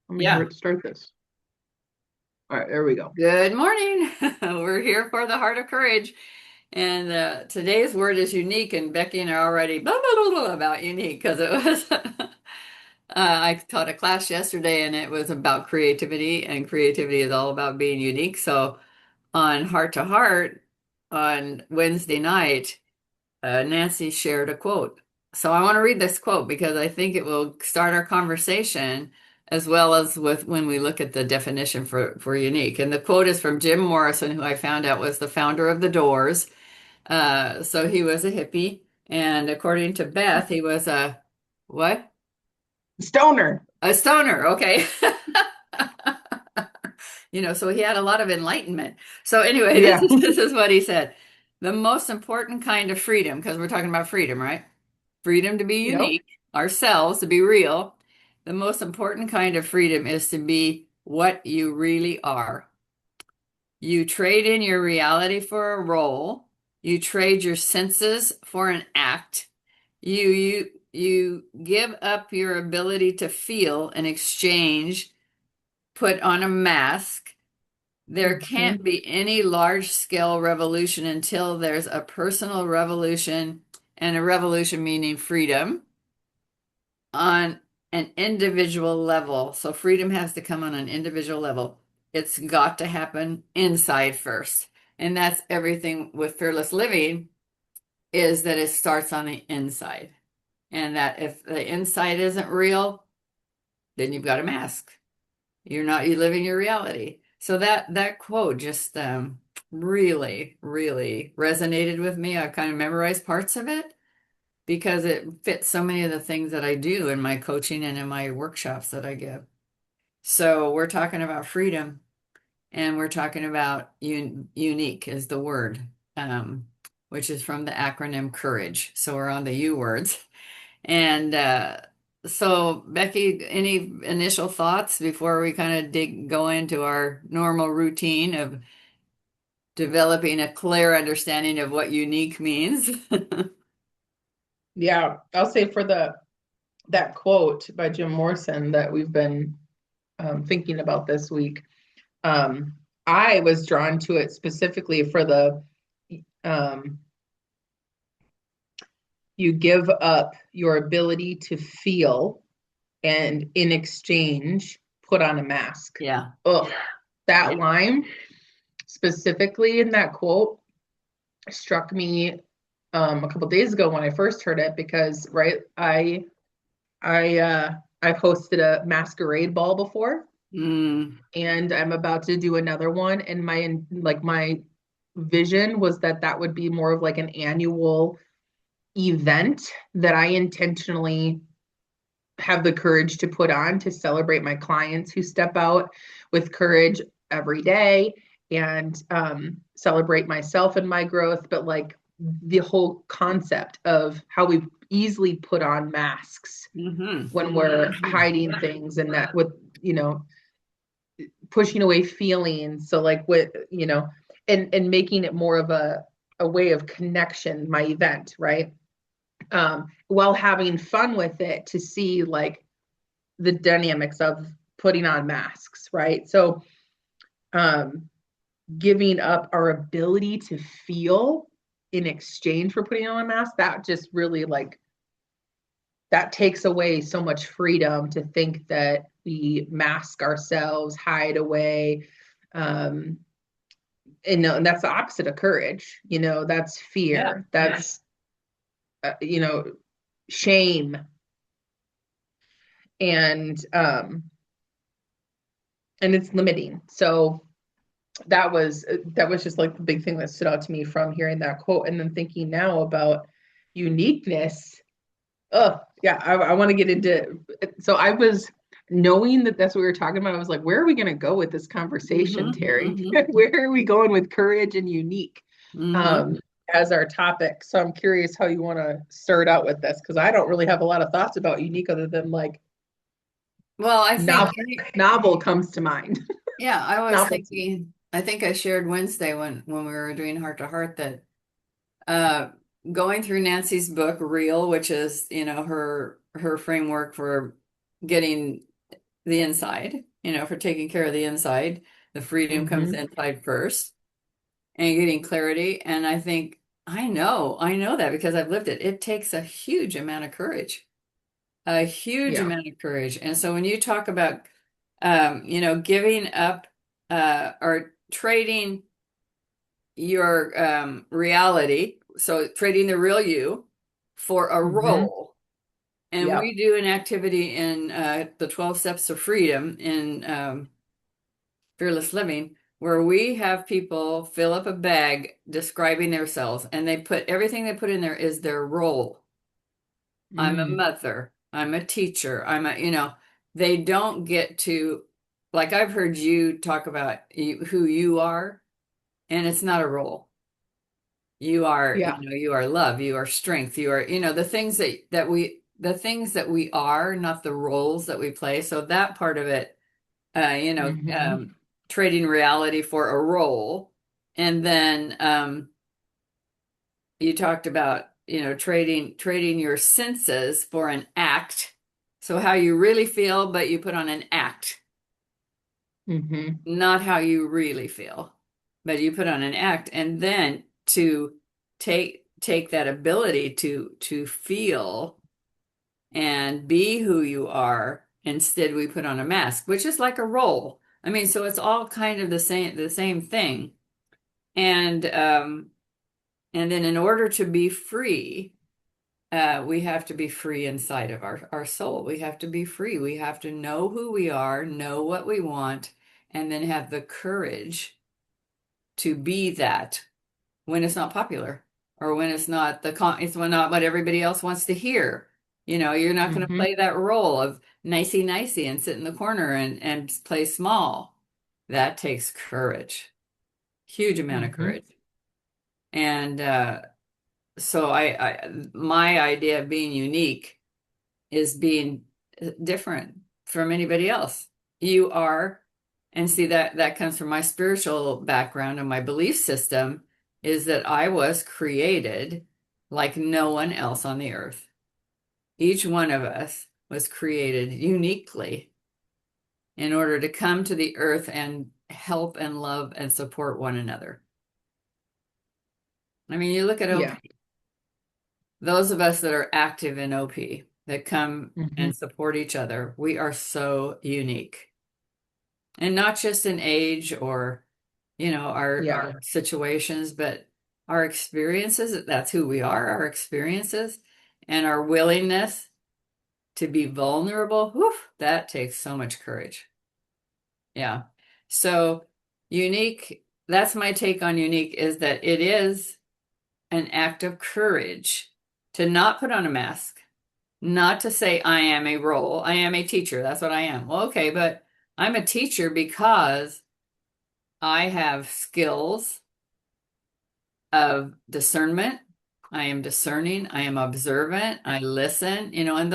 Let me Yeah. start this. All right, there we go. Good morning. We're here for the Heart of Courage. And today's word is unique. And Becky and I are already blah, blah, blah, blah about unique because it was, I taught a class yesterday and it was about creativity, and creativity is all about being unique. So on Heart to Heart on Wednesday night, Nancy shared a quote. So I want to read this quote because I think it will start our conversation as well as with when we look at the definition for unique. And the quote is from Jim Morrison, who I found out was the founder of the Doors. So he was a hippie. And according to Beth, he was a what? Stoner. A stoner. Okay. So he had a lot of enlightenment. So anyway, this Yeah. is this is what he said. The most important kind of freedom, because we're talking about freedom, right? Freedom to be Yep. unique, ourselves, to be real. The most important kind of freedom is to be what you really are. You trade in your reality for a role. You trade your senses for an act. You give up your ability to feel in exchange, put on a mask. There Mhm. can't be any large scale revolution until there's a personal revolution, and a revolution meaning freedom on an individual level. So freedom has to come on an individual level. It's got to happen inside first. And that's everything with fearless living, is that it starts on the inside. And that if the inside isn't real, then you've got a mask. You living your reality. So that quote just really, really resonated with me. I kind of memorized parts of it because it fits so many of the things that I do in my coaching and in my workshops that I give. So we're talking about freedom, and we're talking about unique is the word, um, which is from the acronym courage. So we're on the U words. And so Becky, any initial thoughts before we kind of go into our normal routine of developing a clear understanding of what unique means? Yeah. I'll say for the that quote by Jim Morrison that we've been thinking about this week. Um, I was drawn to it specifically for the um, you give up your ability to feel and in exchange put on a mask. Yeah. Oh, Yeah. that line specifically in that quote struck me a couple days ago when I first heard it because right I've hosted a masquerade ball before Mm, and I'm about to do another one and my vision was that that would be more of like an annual event that I intentionally have the courage to put on to celebrate my clients who step out with courage every day and celebrate myself and my growth. But like the whole concept of how we easily put on masks hmm when we're hmm hiding things and that with, you know, pushing away feelings. So like with, and making it more of a way of connection, my event, right? While having fun with it to see like the dynamics of putting on masks, right? So, um, giving up our ability to feel in exchange for putting on a mask, that just really like that takes away so much freedom to think that we mask ourselves, hide away. Um, and that's the opposite of courage. That's Yeah. fear. That's, you know, shame. And it's limiting. So, that was just like the big thing that stood out to me from hearing that quote and then thinking now about uniqueness. Oh yeah, I want to get into. So I was knowing that that's what we were talking about. I was like, where are we going to go with this conversation, hmm Terry? hmm Where are we going with courage and unique hmm um, as our topic? So I'm curious how you want to start out with this because I don't really have a lot of thoughts about unique other than like Well, I think novel. Novel comes to mind. yeah, I was Novel. thinking, I think I shared Wednesday when we were doing Heart to Heart that uh going through Nancy's book Real, which is, her framework for getting the inside, for taking care of the inside. The freedom comes Mm-hmm. inside first and getting clarity. And I know that because I've lived it. It takes a huge amount of courage, a huge Yeah. amount of courage. And so when you talk about, giving up, or trading your reality, so trading the real you for a Mm-hmm. role. And Yeah. we do an activity in the 12 Steps of Freedom in Fearless Living, where we have people fill up a bag describing themselves, and everything they put in there is their role. I'm a Mm. mother, I'm a teacher, they don't get to, like I've heard you talk about who you are, and it's not a role. You are, Yeah. you are love, you are strength, you are, the things that we are, not the roles that we play. So that part of it, uh, you know, Mm-hmm. um, trading reality for a role. And then you talked about, trading your senses for an act. So how you really feel, but you put on an act, Mm-hmm. not how you really feel, but you put on an act. And then to take that ability to feel and be who you are, instead we put on a mask, which is like a role. I mean, so it's all kind of the same thing. And then in order to be free, we have to be free inside of our soul. We have to be free. We have to know who we are, know what we want, and then have the courage to be that when it's not popular, or when it's not it's not what everybody else wants to hear. You're not going to Mm-hmm. play that role of nicey nicey and sit in the corner and play small. That takes courage, huge amount of Mm-hmm. courage. And so my idea of being unique is being different from anybody else. You are, and see that comes from my spiritual background and my belief system, is that I was created like no one else on the earth. Each one of us was created uniquely in order to come to the earth and help and love and support one another. I mean, you look at Yeah. OP, those of us that are active in OP that come Mm-hmm. and support each other, we are so unique. And not just in age or, Yeah. our situations, but our experiences. That's who we are, our experiences, and our willingness to be vulnerable. Whew, that takes so much courage. Yeah. So unique, that's my take on unique, is that it is an act of courage to not put on a mask, not to say I am a role, I am a teacher, that's what I am. Well, okay, but I'm a teacher because I have skills of discernment. I am discerning, I am observant, I listen, and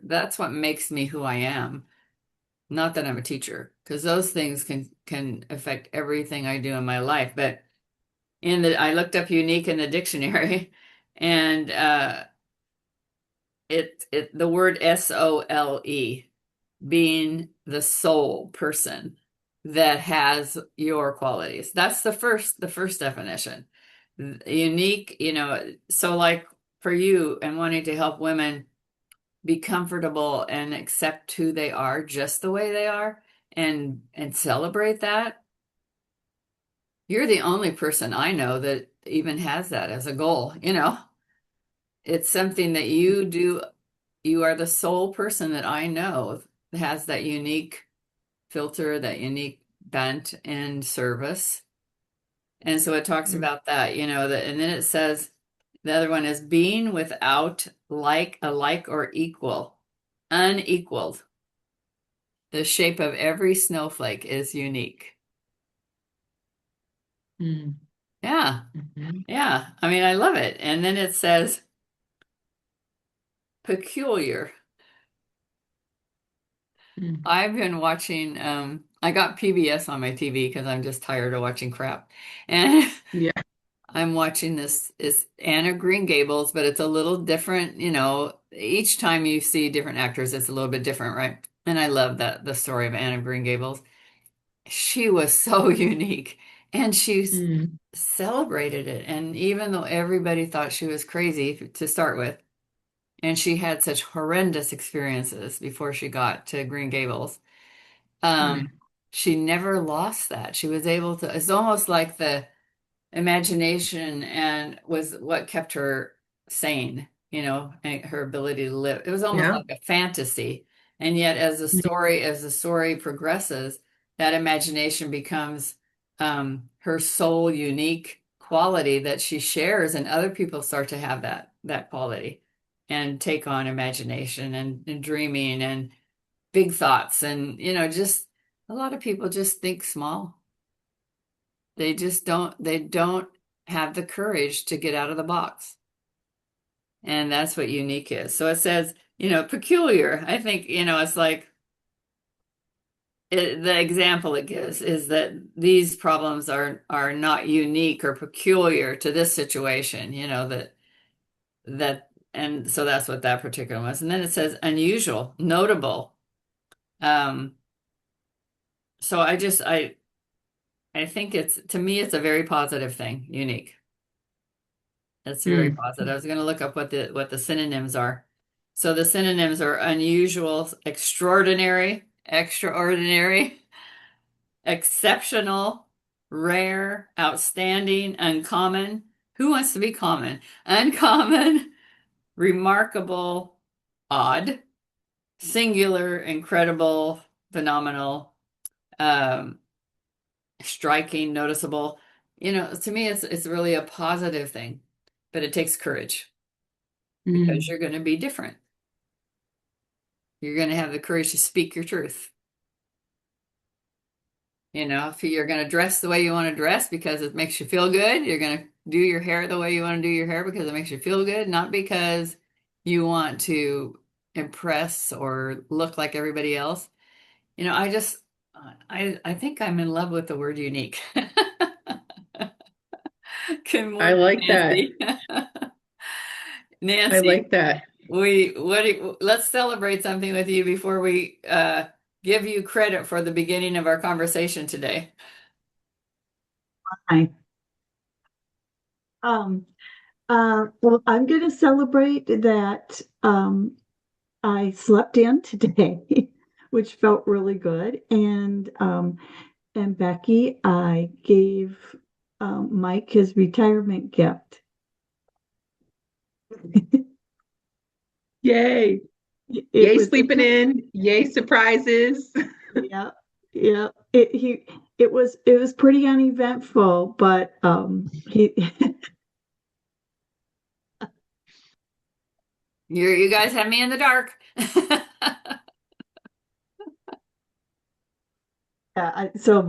that's what makes me who I am. Not that I'm a teacher, because those things can affect everything I do in my life. But I looked up unique in the dictionary, and the word SOLE, being the sole person that has your qualities. That's the first definition. Unique, so like for you and wanting to help women be comfortable and accept who they are just the way they are, and celebrate that. You're the only person I know that even has that as a goal, It's something that you do. You are the sole person that I know that has that unique filter, that unique bent and service. And so it talks Mm. about that, and then it says the other one is being without alike or equal, unequaled. The shape of every snowflake is unique. Mm. Yeah, Mm-hmm. yeah. I mean, I love it. And then it says peculiar. Mm. I've been watching, I got PBS on my TV because I'm just tired of watching crap. And Yeah. I'm watching this is Anna Green Gables, but it's a little different, each time you see different actors, it's a little bit different, right? and I love that the story of Anne of Green Gables. She was so unique, and Mm, celebrated it. And even though everybody thought she was crazy to start with, and she had such horrendous experiences before she got to Green Gables, um, mm, she never lost that. She was able to, it's almost like the imagination and was what kept her sane, and her ability to live. It was almost yeah. like a fantasy. And yet as the story progresses, that imagination becomes her sole unique quality that she shares, and other people start to have that quality and take on imagination and dreaming and big thoughts. And just a lot of people just think small. They don't have the courage to get out of the box. And that's what unique is. So it says, peculiar. I think, it's like the example it gives is that these problems are not unique or peculiar to this situation, and so that's what that particular was. And then it says unusual, notable. Um, so I think to me, it's a very positive thing, unique. That's very Mm, positive. I was going to look up what the synonyms are. So the synonyms are unusual, extraordinary, extraordinary, exceptional, rare, outstanding, uncommon. Who wants to be common? Uncommon, remarkable, odd, singular, incredible, phenomenal, um, striking, noticeable. To me, it's really a positive thing, but it takes courage because mm. you're going to be different. You're going to have the courage to speak your truth. If you're going to dress the way you want to dress because it makes you feel good, you're going to do your hair the way you want to do your hair because it makes you feel good, not because you want to impress or look like everybody else. I just, I think I'm in love with the word unique. Good I morning, like that. Nancy. I Nancy, like that. let's celebrate something with you before we give you credit for the beginning of our conversation today. Hi. Um, well, I'm going to celebrate that I slept in today, which felt really good. And Becky, I gave Mike his retirement gift. Yay. It Yay, was a sleeping in. Yay, surprises. yeah, yeah. It was pretty uneventful, but he You guys have me in the dark. so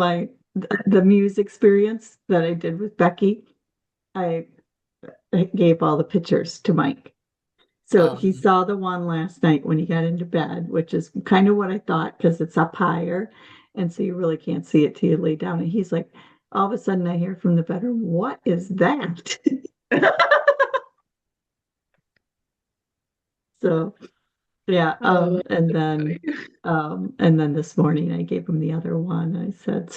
the Muse experience that I did with Becky, I gave all the pictures to Mike. So he Um, saw the one last night when he got into bed, which is kind of what I thought because it's up higher. And so you really can't see it till you lay down. And he's like, all of a sudden I hear from the bedroom, what is that? So yeah, Oh, and then this morning I gave him the other one. I said,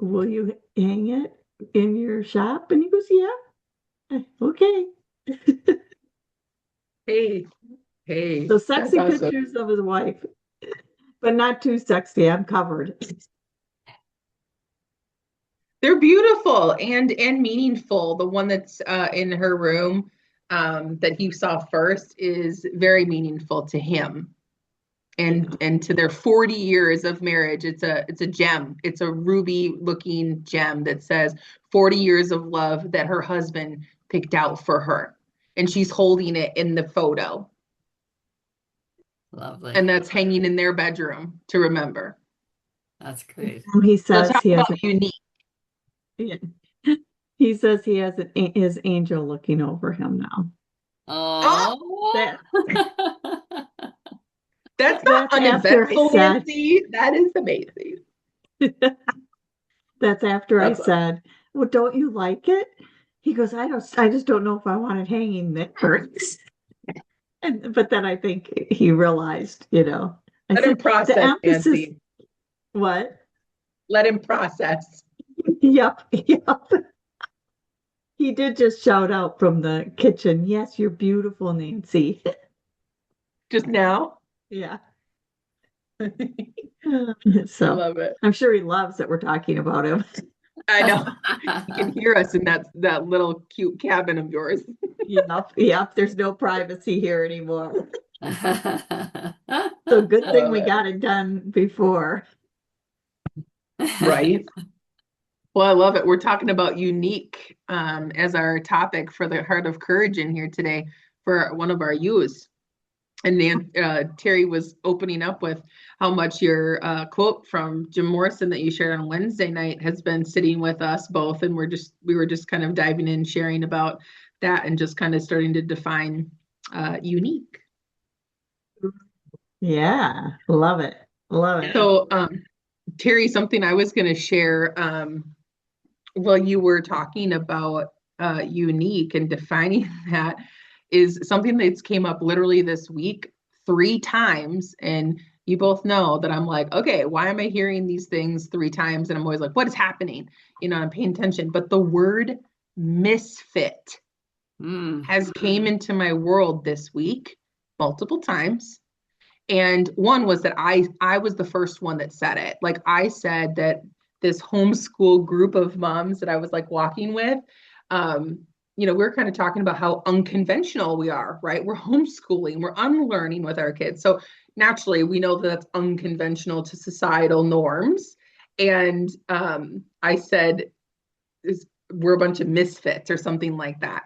will you hang it in your shop? And he goes, yeah, okay. hey, hey, So that's sexy awesome. pictures of his wife, but not too sexy. I'm covered. They're beautiful and meaningful. The one that's in her room that he saw first is very meaningful to him Yeah. and to their 40 years of marriage. It's a gem. It's a ruby looking gem that says 40 years of love that her husband picked out for her. And she's holding it in the photo. Lovely. And that's hanging in their bedroom to remember. That's great. He So says talk he has about unique. yeah. He says he has his angel looking over him now. Oh, Oh, That that's not that's after I uneventful, said Nancy. That is amazing. that's after I That's said, well, don't you like it? He goes, I just don't know if I want it hanging there. And but then I think he realized, I Let him said the process, emphasis, Nancy. what? Let him process. Yep, yep. He did just shout out from the kitchen, yes, you're beautiful, Nancy. Just now. Yeah. I So love it. I'm sure he loves that we're talking about him. I know. You can hear us in that little cute cabin of yours. Yep, yep. There's no privacy here anymore. Right. So good thing Love we it. got it done before. Right. Well, I love it. We're talking about unique as our topic for the Heart of Courage in here today for one of our youths. And Terry was opening up with how much your quote from Jim Morrison that you shared on Wednesday night has been sitting with us both, and we were just kind of diving in, sharing about that, and just kind of starting to define unique. Yeah, love it. Love it. Yeah. So, Terry, something I was going to share while you were talking about unique and defining that is something that's came up literally this week 3 times. And you both know that I'm like, okay, why am I hearing these things 3 times? And I'm always like, what is happening? I'm paying attention. But the word misfit Mm. has came into my world this week multiple times. And one was that I was the first one that said it. Like I said that this homeschool group of moms that I was like walking with, we're kind of talking about how unconventional we are, right? We're homeschooling, we're unlearning with our kids. So naturally, we know that that's unconventional to societal norms. And I said, we're a bunch of misfits or something like that.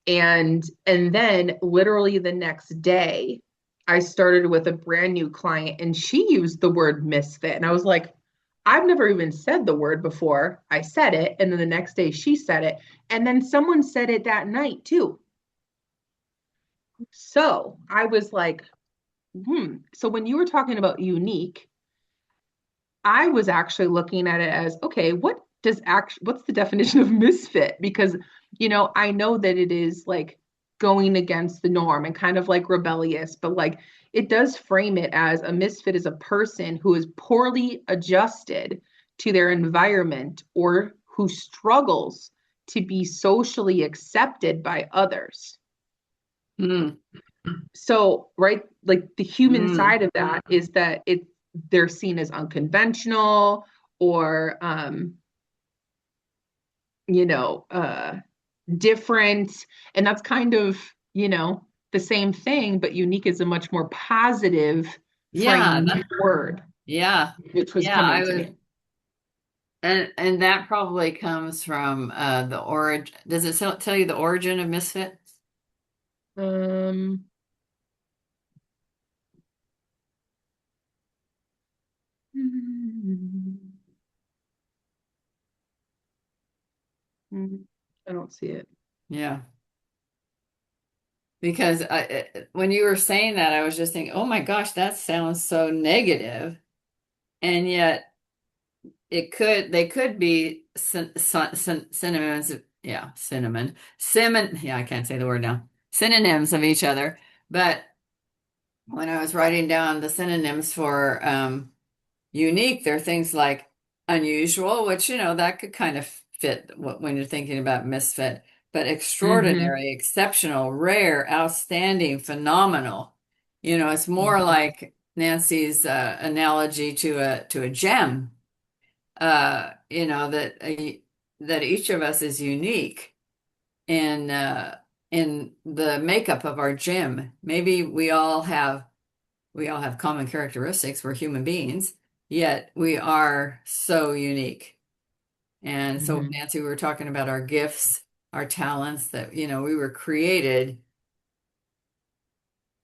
And then literally the next day, I started with a brand new client and she used the word misfit. And I was like, I've never even said the word before. I said it. And then the next day she said it. And then someone said it that night too. So I was like, So when you were talking about unique, I was actually looking at it as, okay, what's the definition of misfit? Because, I know that it is like going against the norm and kind of like rebellious, but like it does frame it as a misfit is a person who is poorly adjusted to their environment or who struggles to be socially accepted by others. Mm. So, right, like the human Mm. side of that is that they're seen as unconventional or you know, uh different. And that's kind of, the same thing, but unique is a much more positive Yeah, framed word, yeah, which was yeah. coming I to was, me. and that probably comes from the origin. Does it tell you the origin of misfit? Um, I don't see it. Yeah, because when you were saying that, I was just thinking, oh my gosh, that sounds so negative, and yet they could be synonyms. Yeah, yeah, I can't say the word now. Synonyms of each other, but when I was writing down the synonyms for unique, there are things like unusual, which, that could kind of fit when you're thinking about misfit, but Hmm. extraordinary, exceptional, rare, outstanding, phenomenal. It's more like Nancy's analogy to a gem, that each of us is unique in the makeup of our gem. Maybe we all have common characteristics. We're human beings, yet we are so unique. And so, Hmm. Nancy, we were talking about our gifts, our talents, that, we were created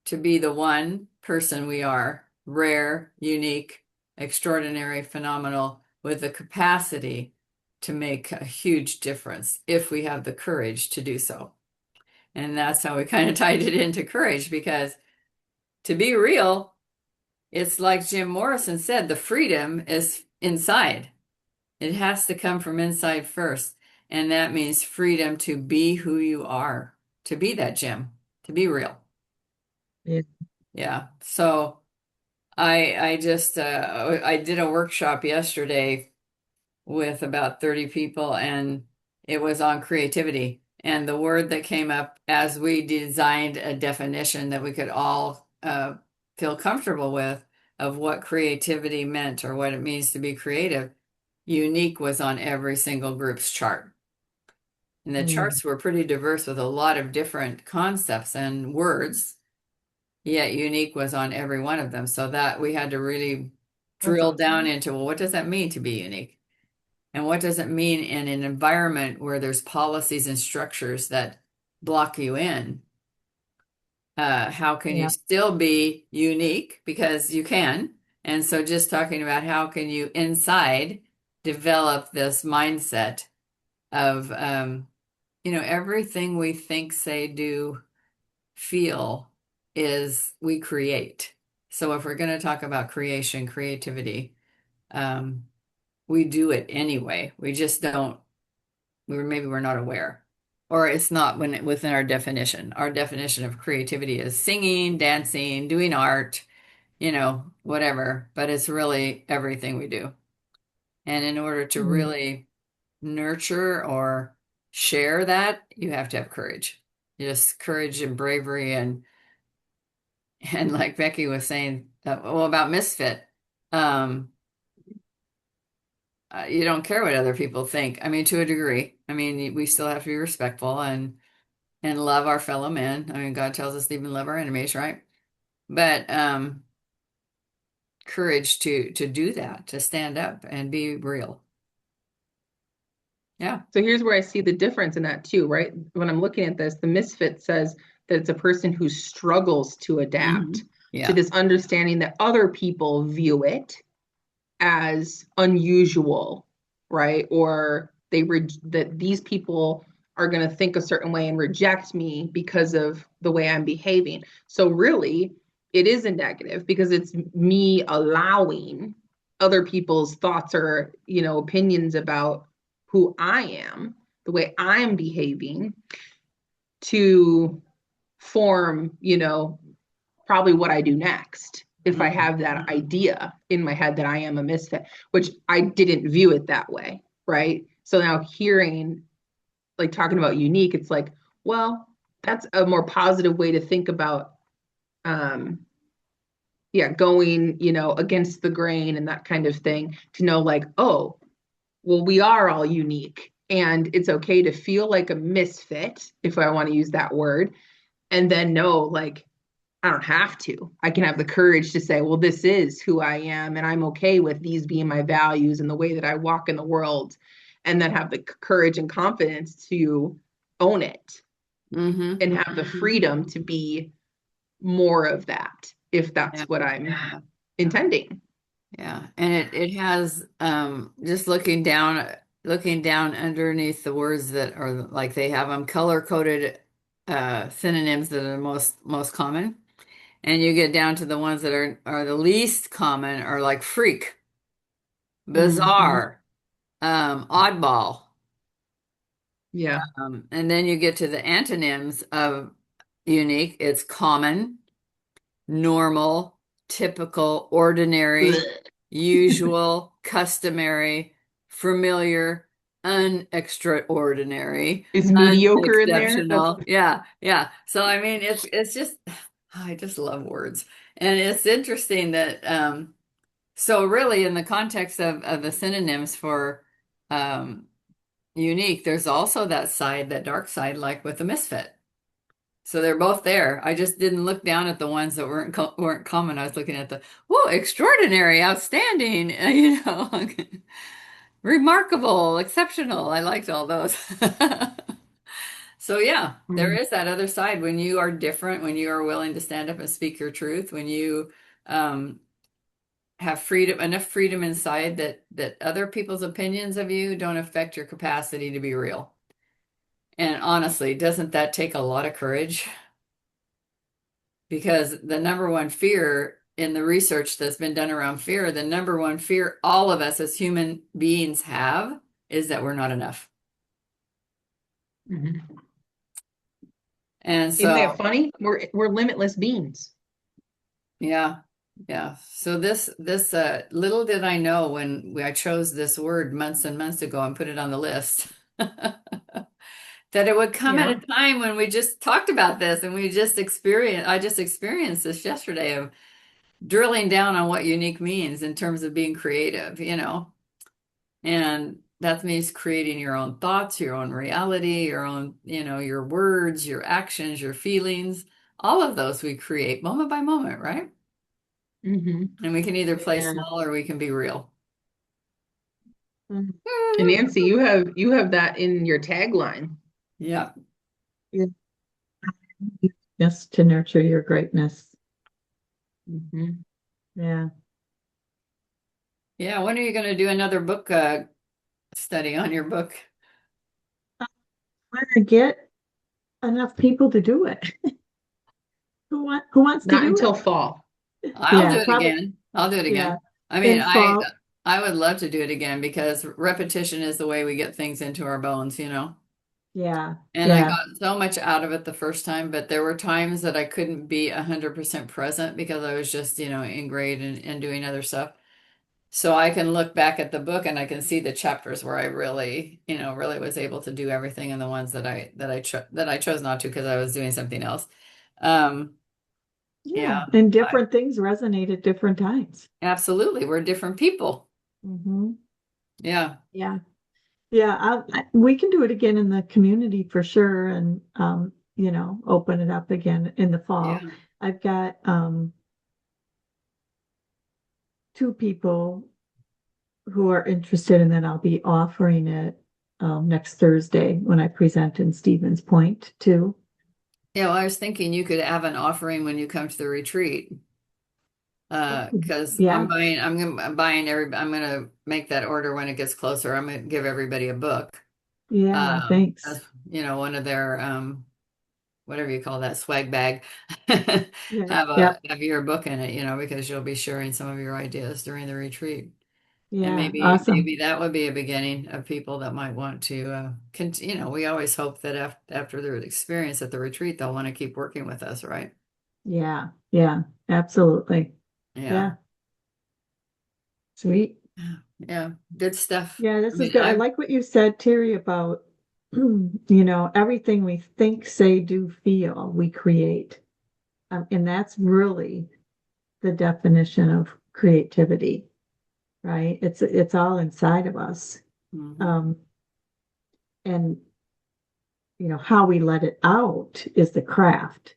to be the one person we are, rare, unique, extraordinary, phenomenal, with the capacity to make a huge difference if we have the courage to do so. And that's how we kind of tied it into courage, because to be real, it's like Jim Morrison said, the freedom is inside. It has to come from inside first. And that means freedom to be who you are, to be that Jim, to be real. Yeah. Yeah. So I just I did a workshop yesterday with about 30 people, and it was on creativity. And the word that came up as we designed a definition that we could all feel comfortable with of what creativity meant or what it means to be creative, unique was on every single group's chart. And the charts were pretty diverse with a lot of different concepts and words, yet unique was on every one of them. So that we had to really That's drill awesome. down into, well, what does that mean to be unique? And what does it mean in an environment where there's policies and structures that block you in? How can you Yeah. still be unique? Because you can. And so just talking about how can you inside develop this mindset of, everything we think, say, do, feel is we create. So if we're going to talk about creation, creativity, we do it anyway. We just don't, maybe we're not aware. Or it's not within our definition. Our definition of creativity is singing, dancing, doing art, whatever, but it's really everything we do. And in order to really nurture or share that, you have to have courage. Just courage and bravery and like Becky was saying, about Misfit, um, you don't care what other people think. I mean, to a degree. I mean, we still have to be respectful and love our fellow men. I mean, God tells us to even love our enemies, right? But courage to do that, to stand up and be real. Yeah. So here's where I see the difference in that too, right? When I'm looking at this, the misfit says that it's a person who struggles to adapt Yeah. to this understanding that other people view it as unusual, right? Or that these people are going to think a certain way and reject me because of the way I'm behaving. So really, it is a negative because it's me allowing other people's thoughts or, opinions about who I am, the way I'm behaving to form, probably what I do next if I have that idea in my head that I am a misfit, which I didn't view it that way, right? So now hearing, like talking about unique, it's like, well, that's a more positive way to think about, going, against the grain and that kind of thing, to know like, oh, well, we are all unique and it's okay to feel like a misfit, if I want to use that word, and then know like, I don't have to. I can have the courage to say, well, this is who I am, and I'm okay with these being my values and the way that I walk in the world, and then have the courage and confidence to own it and have the freedom to be more of that, if that's what I'm intending. Yeah. And it has just looking down underneath the words that are like they have them color coded synonyms that are the most common. And you get down to the ones that are the least common are like freak, bizarre, oddball. Yeah. And then you get to the antonyms of unique. It's common, normal, typical, ordinary, usual, customary, familiar, unextraordinary, Is mediocre in there? unexceptional. Yeah, yeah. So I mean, it's just I just love words, and it's interesting that so really in the context of the synonyms for um, unique, there's also that side, that dark side, like with the misfit. So they're both there. I just didn't look down at the ones that weren't common. I was looking at the, whoa, extraordinary, outstanding, remarkable, exceptional. I liked all those. So yeah, there is that other side when you are different, when you are willing to stand up and speak your truth, when you have freedom, enough freedom inside that other people's opinions of you don't affect your capacity to be real. And honestly, doesn't that take a lot of courage? Because the number one fear in the research that's been done around fear, the number one fear all of us as human beings have is that we're not enough. Mm-hmm. And Isn't that so, funny? We're limitless beings. yeah. Yeah. So this little did I know when I chose this word months and months ago and put it on the list that it would come at Yeah. a time when we just talked about this and I just experienced this yesterday of drilling down on what unique means in terms of being creative, And that means creating your own thoughts, your own reality, your own, your words, your actions, your feelings, all of those we create moment by moment, right? Hmm. And we can either play Yeah. small or we can be real. Mm. And Nancy, you have that in your tagline. Yeah. Yeah. Yes, to nurture your greatness. Hmm. Yeah. Yeah. When are you going to do another book study on your book? When I get enough people to do it. Who wants to Not do until it? fall. I'll do Yeah, it probably. again. I'll do it Yeah. again. I mean, In fall. I would love to do it again because repetition is the way we get things into our bones, Yeah. And I Yeah. got so much out of it the first time, but there were times that I couldn't be 100% present because I was just, in grade and doing other stuff. So I can look back at the book and I can see the chapters where I really, really was able to do everything, and the ones that I chose not to because I was doing something else. Um, Yeah. yeah, And I, different things resonate at different times. absolutely. We're different people. Hmm. Yeah. Yeah. Yeah. We can do it again in the community for sure. And, open it up again in the fall. Yeah. I've got, two people who are interested, and then I'll be offering it, next Thursday when I present in Stevens Point too. Yeah. Well, I was thinking you could have an offering when you come to the retreat. Because Yeah. I'm buying I'm gonna make that order when it gets closer. I'm gonna give everybody a book. Yeah. As Thanks. one of their whatever you call that swag bag. Yeah. Yep. Have your book in it, because you'll be sharing some of your ideas during the retreat. And Yeah. Awesome. maybe that would be a beginning of people that might want to we always hope that after their experience at the retreat, they'll want to keep working with us, right? Yeah. Yeah. Absolutely. Yeah. Yeah. Sweet. Yeah. Good stuff. Yeah, I this is mean, good. I like what you said, Terry, about, everything we think, say, do, feel, we create. And that's really the definition of creativity, right? It's all inside of us. mhm, Um, and how we let it out is the craft.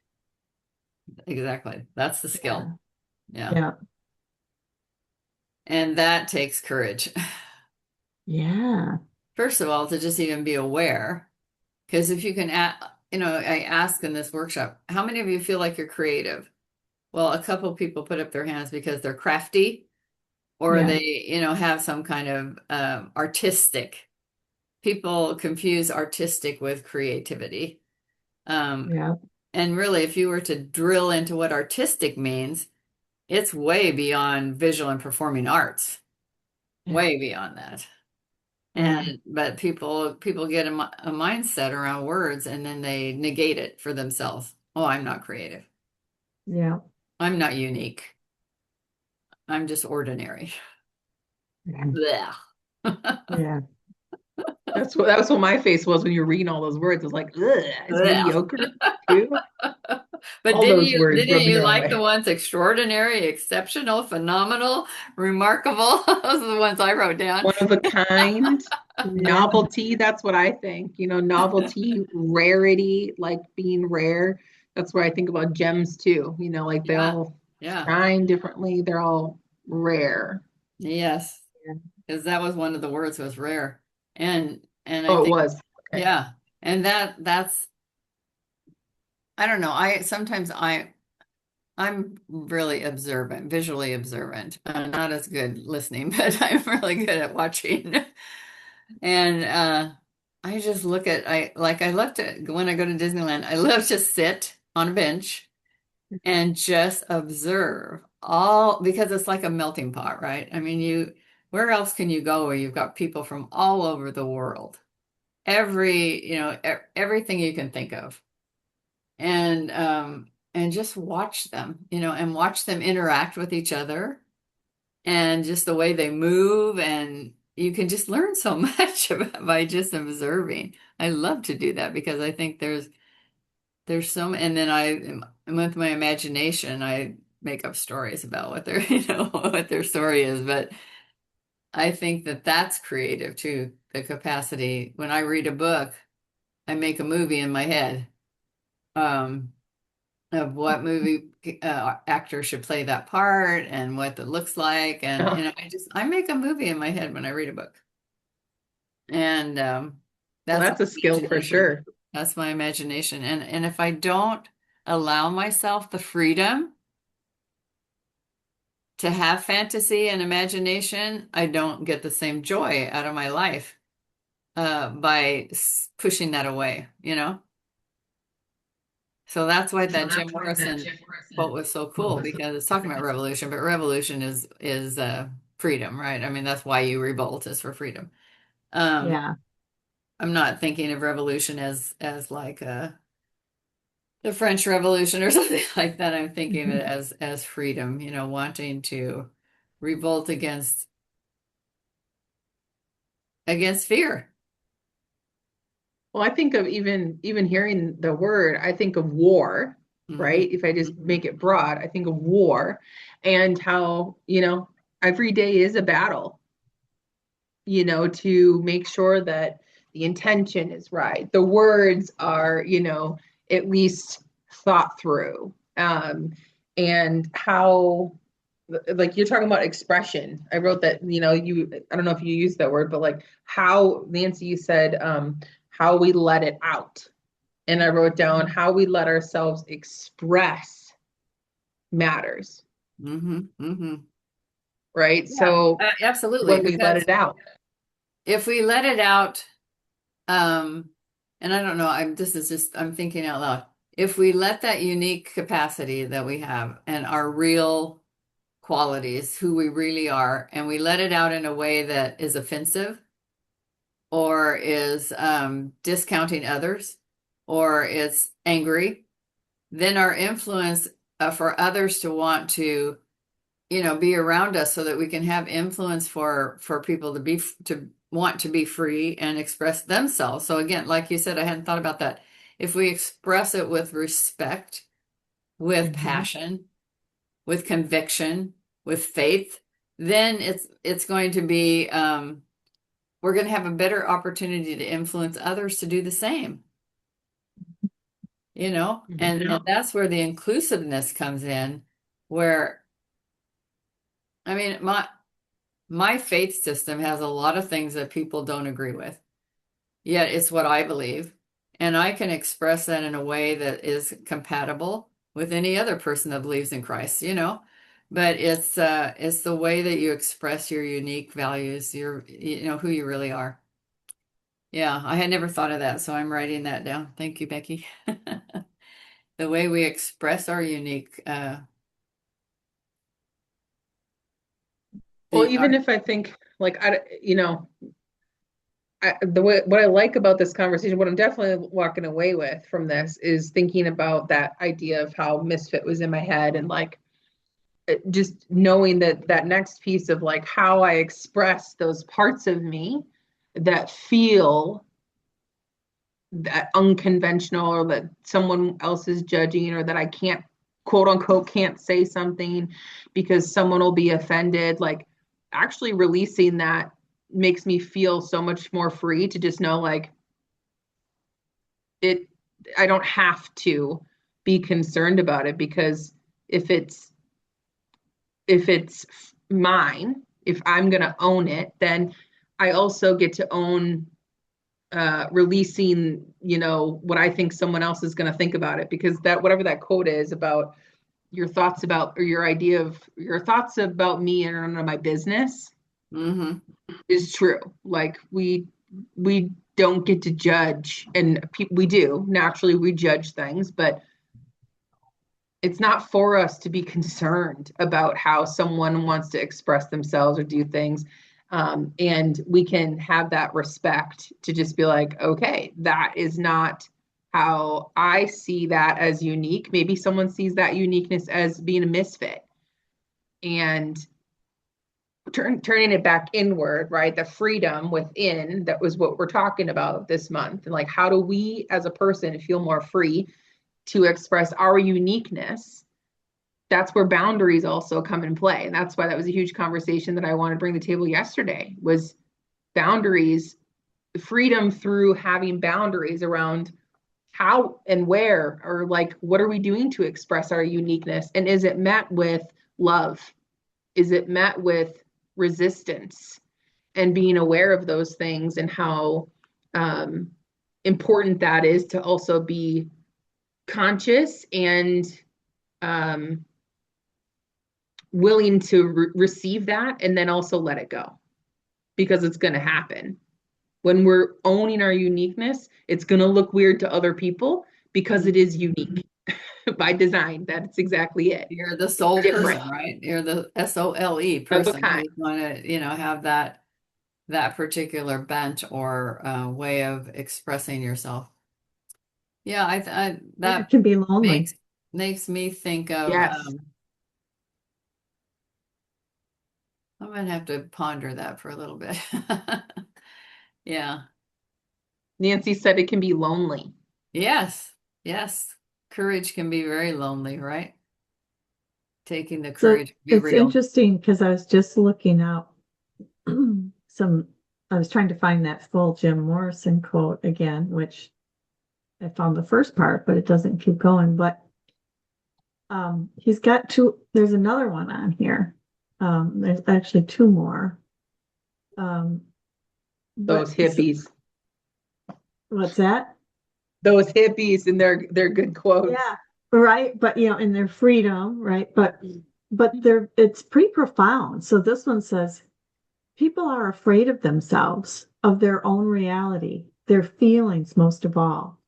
exactly. That's the Yeah. skill. Yeah. Yeah. And that takes courage. Yeah. First of all, to just even be aware. Because if you can, I ask in this workshop, how many of you feel like you're creative? Well, a couple people put up their hands because they're crafty or Yeah. they, have some kind of artistic. People confuse artistic with creativity. Um, Yeah. and really, if you were to drill into what artistic means, it's way beyond visual and performing arts, Yeah. way beyond that. Yeah. But people get a mindset around words and then they negate it for themselves. Oh, I'm not creative. Yeah. I'm not unique. I'm just ordinary. Yeah. Blech. Yeah. That was what my face was when you were reading all those words. It's like, ugh, it's Blech. mediocre too. But All those words didn't rub me the you wrong like the way. ones extraordinary, exceptional, phenomenal, remarkable? Those are the ones I wrote down. One of a kind, Yeah. novelty. That's what I think. Novelty, rarity, like being rare. That's where I think about gems too. Like they Yeah. all Yeah. shine differently. They're all rare. Yes. Yeah. Because that was one of the words was rare. And I Oh, it think, was. Okay. yeah. And that's I don't know. I'm really observant, visually observant. Not as good listening, but I'm really good at watching. And I just I love to when I go to Disneyland, I love to sit on a bench and just observe all because it's like a melting pot, right? I mean, where else can you go where you've got people from all over the world? Everything you can think of. And and just watch them, and watch them interact with each other and just the way they move. And you can just learn so much by just observing. I love to do that because I think there's so, and then with my imagination, I make up stories about what their, what their story is. But I think that that's creative too, the capacity. When I read a book, I make a movie in my head. Of what movie actor should play that part and what it looks like. And, Oh, I make a movie in my head when I read a book. And well, that's my that's a skill for imagination. sure. That's my imagination. And if I don't allow myself the freedom to have fantasy and imagination, I don't get the same joy out of my life by pushing that away. So that's why that Jim Morrison quote was so cool, because it's talking about revolution, but revolution is freedom, right? I mean, that's why you revolt, is for freedom. Yeah. I'm not thinking of revolution as like the French Revolution or something like that. I'm thinking of it as freedom, wanting to revolt against fear. Well, I think of even hearing the word, I think of war, Hmm. right? If I just make it broad, I think of war and how, every day is a battle, to make sure that the intention is right. The words are, at least thought through. And how, like you're talking about expression. I wrote that, I don't know if you used that word, but like how, Nancy, you said, how we let it out. And I wrote down how we let ourselves express matters, Hmm. Hmm. right? Yeah, So absolutely. when we let Because it out. if we let it out, Um, and I don't know, I'm thinking out loud. If we let that unique capacity that we have and our real qualities, who we really are, and we let it out in a way that is offensive or is discounting others or is angry, then our influence for others to want to, be around us so that we can have influence for people to want to be free and express themselves. So again, like you said, I hadn't thought about that. If we express it with respect, with Mhm. passion, with conviction, with faith, then it's going to be we're going to have a better opportunity to influence others to do the same. And Mhm. that's where the inclusiveness comes in, where I mean my faith system has a lot of things that people don't agree with, yet it's what I believe. And I can express that in a way that is compatible with any other person that believes in Christ. But it's the way that you express your unique values, who you really are. Yeah, I had never thought of that, so I'm writing that down. Thank you, Becky. The way we express our unique Well, the our even if I think like the way what I like about this conversation, what I'm definitely walking away with from this is thinking about that idea of how misfit was in my head and like just knowing that next piece of like how I express those parts of me that feel that unconventional or that someone else is judging or that I can't quote unquote can't say something because someone will be offended. Like actually releasing that makes me feel so much more free to just know like it I don't have to be concerned about it because if it's if it's mine, if I'm going to own it, then I also get to own releasing, what I think someone else is going to think about it because that whatever that quote is about your thoughts about or your idea of your thoughts about me and none of my business hmm is true. Like we don't get to judge and we do naturally we judge things, but it's not for us to be concerned about how someone wants to express themselves or do things. And we can have that respect to just be like, okay, that is not how I see that as unique. Maybe someone sees that uniqueness as being a misfit. And turning it back inward, right? The freedom within, that was what we're talking about this month. And like, how do we as a person feel more free to express our uniqueness? That's where boundaries also come in play. And that's why that was a huge conversation that I wanted to bring to the table yesterday, was boundaries, freedom through having boundaries around how and where, or like, what are we doing to express our uniqueness? And is it met with love? Is it met with resistance? And being aware of those things, and how important that is to also be conscious and willing to receive that, and then also let it go, because it's going to happen. When we're owning our uniqueness, it's going to look weird to other people because it is unique by design. That's exactly it. You're the soul Different. person, right? You're the SOLE Of a person. kind. You want to, have that particular bent or way of expressing yourself. Yeah, It that can be lonely. makes me think of Yes. I'm gonna have to ponder that for a little bit. Yeah. Nancy said it can be lonely. Yes. Yes. Courage can be very lonely, right? Taking the So courage to be it's real. interesting because I was just looking up I was trying to find that full Jim Morrison quote again, which I found the first part, but it doesn't keep going. But he's got there's another one on here. There's actually two more. Those hippies. What's that? Those hippies and their good quotes. Yeah, right. But in their freedom, right? But it's pretty profound. So this one says, people are afraid of themselves, of their own reality, their feelings most of all.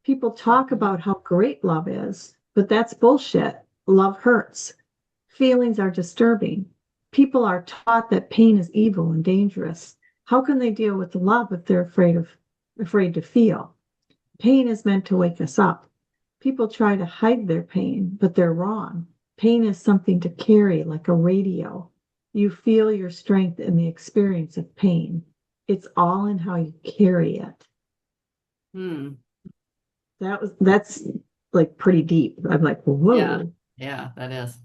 People talk about how great love is, but that's bullshit. Love hurts. Feelings are disturbing. People are taught that pain is evil and dangerous. How can they deal with love if they're afraid to feel? Pain is meant to wake us up. People try to hide their pain, but they're wrong. Pain is something to carry like a radio. You feel your strength in the experience of pain. It's all in how you carry it. That's like pretty deep. I'm like, whoa. Yeah, that is.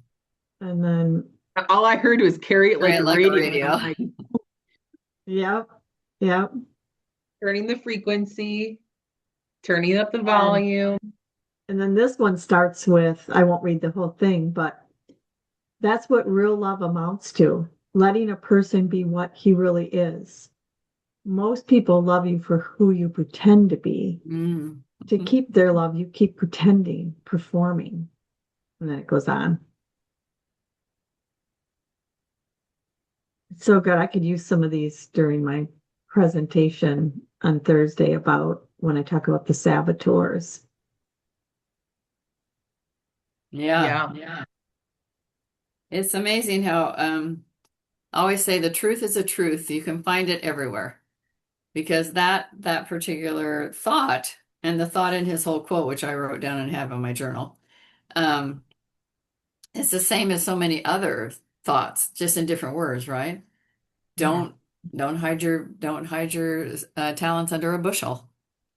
And then all I heard was carry it like a radio. Like, yep. Turning the frequency, turning up the volume. And then this one starts with, I won't read the whole thing, but that's what real love amounts to, letting a person be what he really is. Most people love you for who you pretend to be. To keep their love, you keep pretending, performing. And then it goes on. It's so good. I could use some of these during my presentation on Thursday about when I talk about the saboteurs. Yeah. It's amazing how I always say the truth is a truth. You can find it everywhere. Because that particular thought, and the thought in his whole quote, which I wrote down and have in my journal, it's the same as so many other thoughts, just in different words, right? Don't hide your talents under a bushel.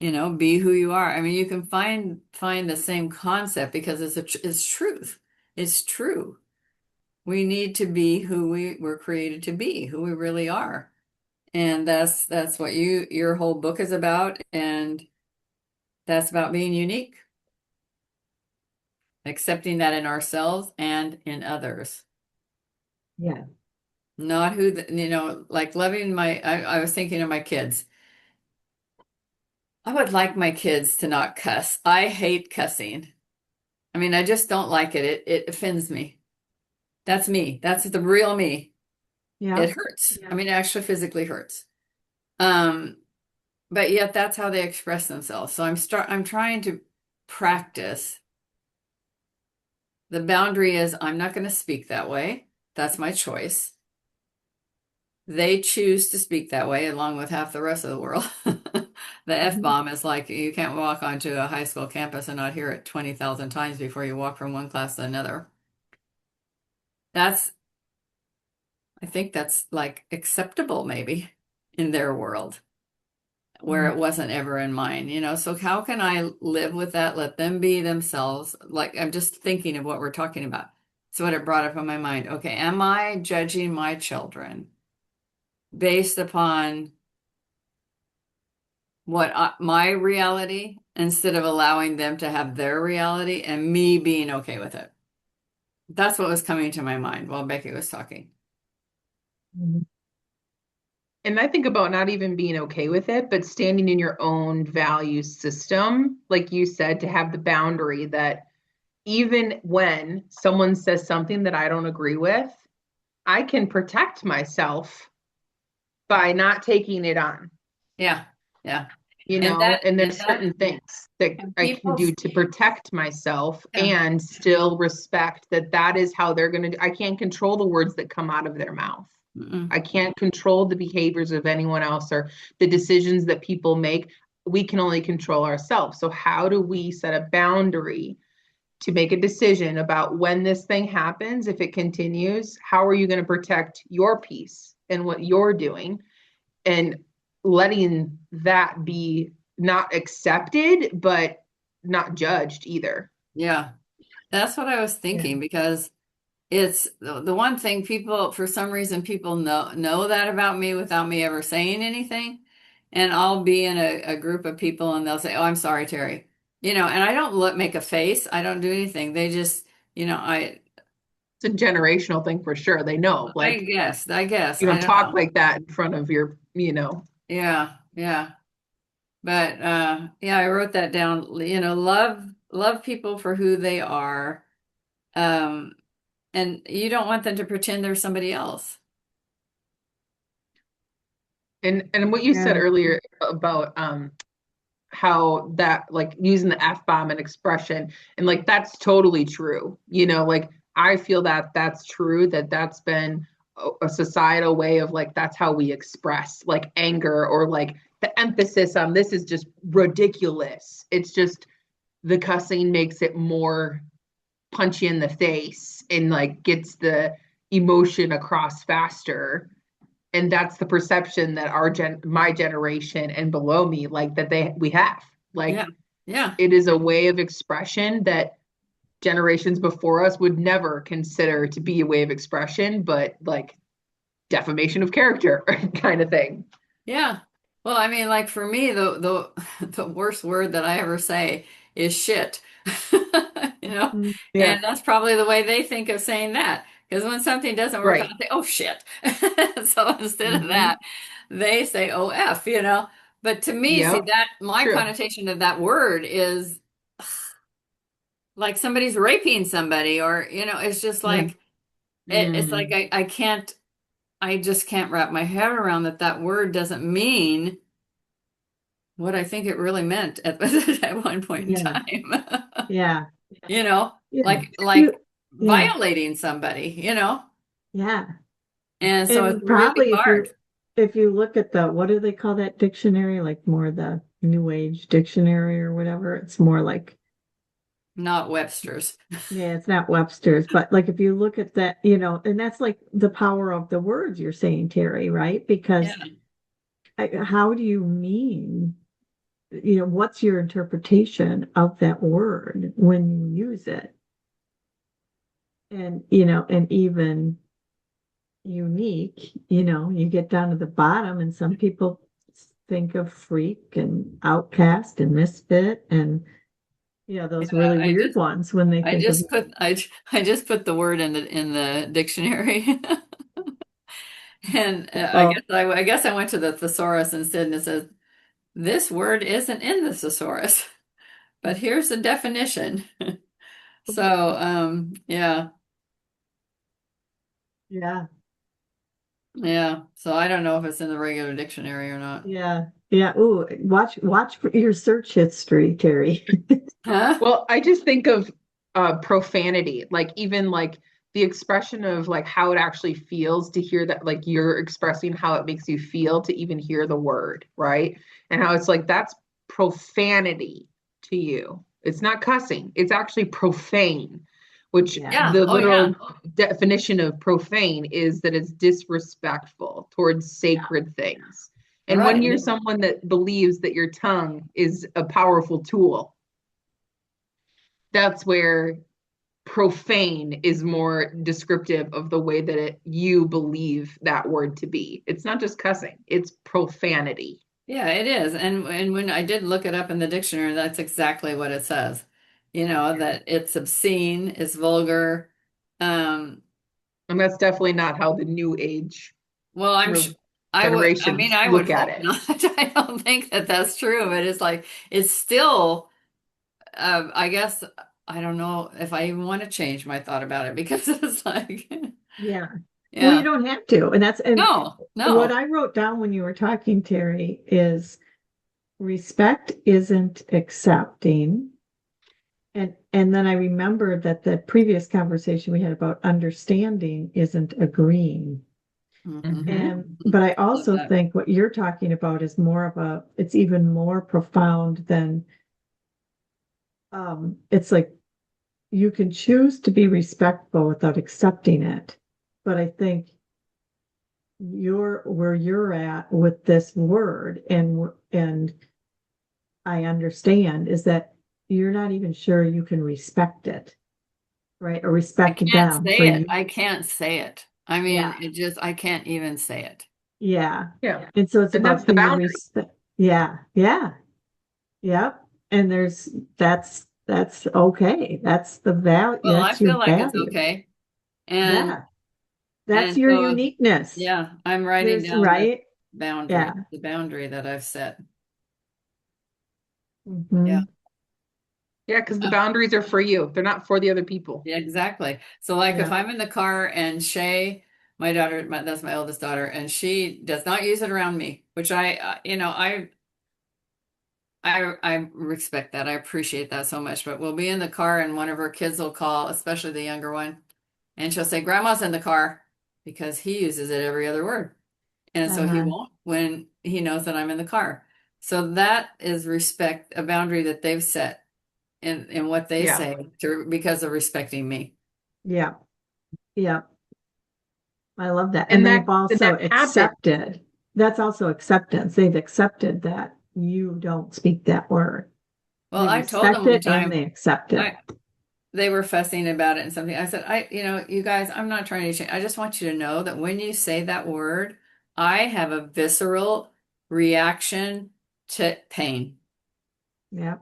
Be who you are. I mean, you can find the same concept because it's truth. It's true. We need to be who we were created to be, who we really are. And that's what your whole book is about, and that's about being unique. Accepting that in ourselves and in others. Yeah. Not who, like loving I was thinking of my kids. I would like my kids to not cuss. I hate cussing. I mean, I just don't like it. It offends me. That's me. That's the real me. Yeah. It hurts. I mean, it actually physically hurts. But yet that's how they express themselves. So I'm trying to practice. The boundary is I'm not going to speak that way. That's my choice. They choose to speak that way along with half the rest of the world. The F-bomb is like you can't walk onto a high school campus and not hear it 20,000 times before you walk from one class to another. That's, I think that's like acceptable maybe in their world where it wasn't ever in mine, you know? So how can I live with that? Let them be themselves. Like I'm just thinking of what we're talking about. So what it brought up in my mind. Okay, am I judging my children based upon what my reality instead of allowing them to have their reality and me being okay with it? That's what was coming to my mind while Becky was talking. And I think about not even being okay with it, but standing in your own value system, like you said, to have the boundary that even when someone says something that I don't agree with, I can protect myself by not taking it on, Yeah, yeah. you And know, and and there's certain things that and I can people, do to protect myself yeah. and still respect that that is how they're going to, I can't control the words that come out of their mouth. Mm-mm. I can't control the behaviors of anyone else or the decisions that people make. We can only control ourselves. So how do we set a boundary to make a decision about when this thing happens? If it continues, how are you going to protect your peace and what you're doing, and letting that be not accepted, but not judged either? Yeah, that's what I was thinking because it's the one thing people, for some reason, people know that about me without me ever saying anything. And I'll be in a group of people and they'll say, "Oh, I'm sorry, Terry." You know, and I don't make a face. I don't do anything. They just, you know, It's a generational thing for sure. They know, like, I guess, you I don't don't talk know. like that in front of your, you know. Yeah, yeah. But yeah, I wrote that down. You know, love people for who they are. Um, and you don't want them to pretend they're somebody else. And what you said Yeah. earlier about how that, like, using the F-bomb and expression, and like that's totally true. You know, like I feel that that's true, that that's been a societal way of, like, that's how we express like anger, or like the emphasis on this is just ridiculous. It's just the cussing makes it more punchy in the face and like gets the emotion across faster. And that's the perception that my generation and below me, like, that we have, Yeah, like, yeah, it is a way of expression that generations before us would never consider to be a way of expression, but like defamation of character kind of thing. yeah. Well, I mean, like for me, the worst word that I ever say is shit. You know, Yeah, and that's probably the way they think of saying that. Because when something doesn't work out, right. they, oh shit. So instead of Hmm. that, they say, oh F, you know. But to me, see Yep, that my true. connotation of that word is like somebody's raping somebody, or you know, it's just like it's like Mm. I can't, I just can't wrap my head around that word doesn't mean what I think it really meant at, at one point in Yeah. time. Yeah. You know, Yeah. like You, yeah. violating somebody, you know? Yeah. And so it's And really probably hard. if you look at the, what do they call that dictionary? Like more the New Age dictionary or whatever. It's more like, Not Webster's. yeah, it's not Webster's, but like if you look at that, and that's like the power of the words you're saying, Terry, right? Yeah. Because how do you mean, what's your interpretation of that word when you use it? And even unique, you get down to the bottom, and some people think of freak and outcast and misfit and, those Yeah, really weird ones when they think of, I just put the word in the dictionary. And oh, I guess I went to the thesaurus instead and it says this word isn't in the thesaurus, but here's the definition. So, yeah. yeah, Yeah. So I don't know if it's in the regular dictionary or not. yeah, yeah. Ooh, watch for your search history, Terry. Huh? Well, I just think of profanity, like even like the expression of like how it actually feels to hear that, like you're expressing how it makes you feel to even hear the word, right? And how it's like that's profanity to you. It's not cussing, it's actually profane, which Yeah. the Oh, yeah. literal definition of profane is that it's disrespectful towards sacred things. And when Right. you're someone that believes that your tongue is a powerful tool, that's where profane is more descriptive of the way that you believe that word to be. It's not just cussing, it's profanity. Yeah, it is. And when I did look it up in the dictionary, that's exactly what it says. You know, that it's obscene, it's vulgar. Um, And that's definitely not how the new age well, I mean, generations I would look at hope it. not. I don't think that that's true, but it's like, it's still, I guess, I don't know if I even want to change my thought about it because it's like, Yeah. Well, you yeah, don't have to. And no, what no. I wrote down when you were talking, Terry, is respect isn't accepting. And then I remembered that the previous conversation we had about understanding isn't agreeing. Mhm. Mhm. But I Love also that. think what you're talking about is it's even more profound than, it's like you can choose to be respectful without accepting it. But I think where you're at with this word and I understand is that you're not even sure you can respect it, right? Or I respect can't them for say it. you. I can't say it. I mean, Yeah. I can't even say it. Yeah. Yeah. And so it's And that's about the can you boundary. respect? Yeah. Yeah. Yep. And that's okay. That's the value. Well, I That's your feel like it's value. okay. And Yeah. That's and your so uniqueness. yeah, I'm writing There's down this right. Yeah. the boundary that I've set. Yeah. Hmm. Yeah, because the Uh, boundaries are for you. They're not for the other people. yeah, exactly. So like if Yeah. I'm in the car and Shay, my daughter, that's my oldest daughter, and she does not use it around me, which I respect that. I appreciate that so much. But we'll be in the car and one of her kids will call, especially the younger one, and she'll say, "Grandma's in the car," because he uses it every other word. And so he Uh-huh. won't when he knows that I'm in the car. So that is respect, a boundary that they've set in what they Yeah. say because of respecting me. Yeah. Yeah. I love that. And And they've that also happens. accepted, that's also acceptance. They've accepted that you don't speak that word. Well, They I told them respect one it and time, they accept it. I they were fussing about it and something. I said, you guys, I'm not trying to change. I just want you to know that when you say that word, I have a visceral reaction to pain. Yeah.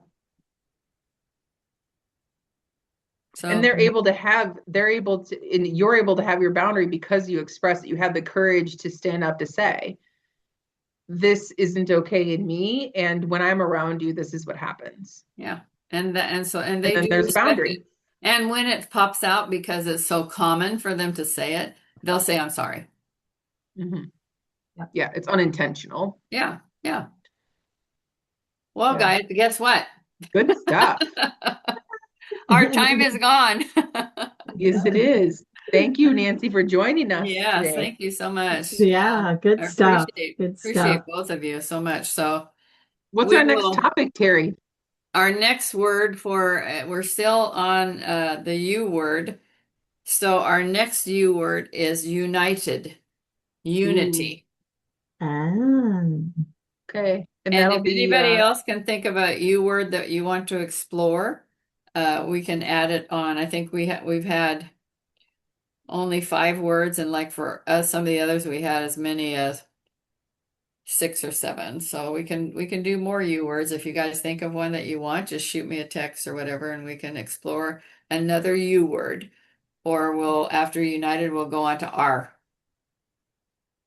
And So, they're able to, and you're able to have your boundary because you express it. You have the courage to stand up to say, this isn't okay in me. And when I'm around you, this is what happens. yeah. And And they then do there's a respect boundary. it. And when it pops out because it's so common for them to say it, they'll say, "I'm sorry." Mhm. Yeah. Yeah, it's unintentional. Yeah. Yeah. Well, Yeah. guys, guess what? Good stuff. Our time is gone. Yes, it is. Thank you, Nancy, for joining us Yes, today. thank you so much. Yeah. Yeah, good I stuff. Good appreciate stuff. both of you so much. So What's we our next will topic, Terry? our next word for we're still on the U word. So our next U word is united, Ooh, unity. Ah, okay. And And that'll if be anybody else can think of a U word that you want to explore, we can add it on. I think we've had only 5 words, and like for us, some of the others we had as many as 6 or 7. So we can do more U words. If you guys think of one that you want, just shoot me a text or whatever, and we can explore another U word. Or we'll after United, we'll go on to R.